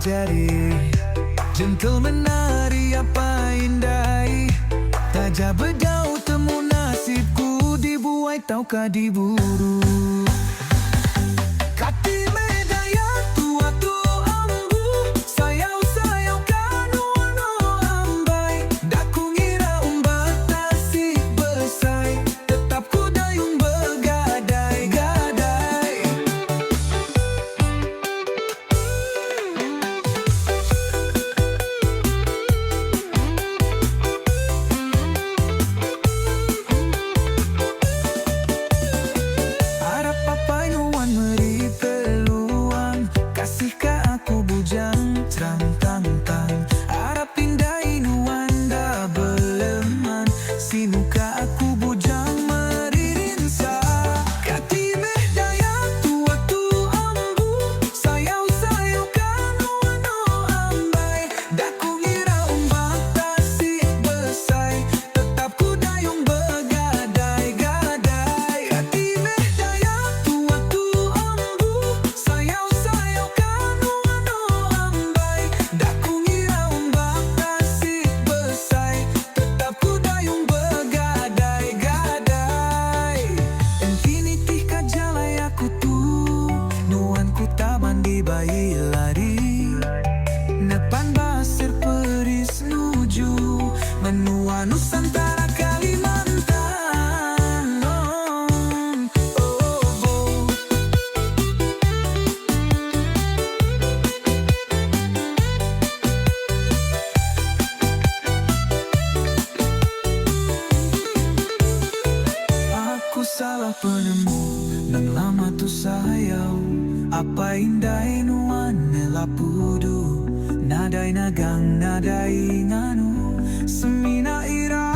jari gentleman nari apa indai Taja bedau temu nasibku dibuai taukah diburu Kati medaya tua tu ambu sayau-sayau kanu no ambai Daku ngira umbah tasik besai tetap ku dayung bergadai-gadai Harap papai nuan meri peluang Kasihkah aku bujang terang-tang-tang Harap pindai nuan dah beleman Sinuka aku bujang meri rinsa Kati meh daya tua tu ambu sayau-sayau kanu no ambai Daku ngira umbah tasik besai tetap ku dayung bergadai-gadai Kati meh daya tua tu ambu sayau-sayau kanu no ambai Daku ngira umbah tasik besai tetap ku dayung bergadai-gadai Infinity kajalai aku tu nuan ku taman di bayi lari Nepan basir peris nuju menua Nusantara Kalimantan oh. Aku salah penemu nang lama tu sayau Apa indai nuan nelapudu Nadai nagang nadai nganu Semina ira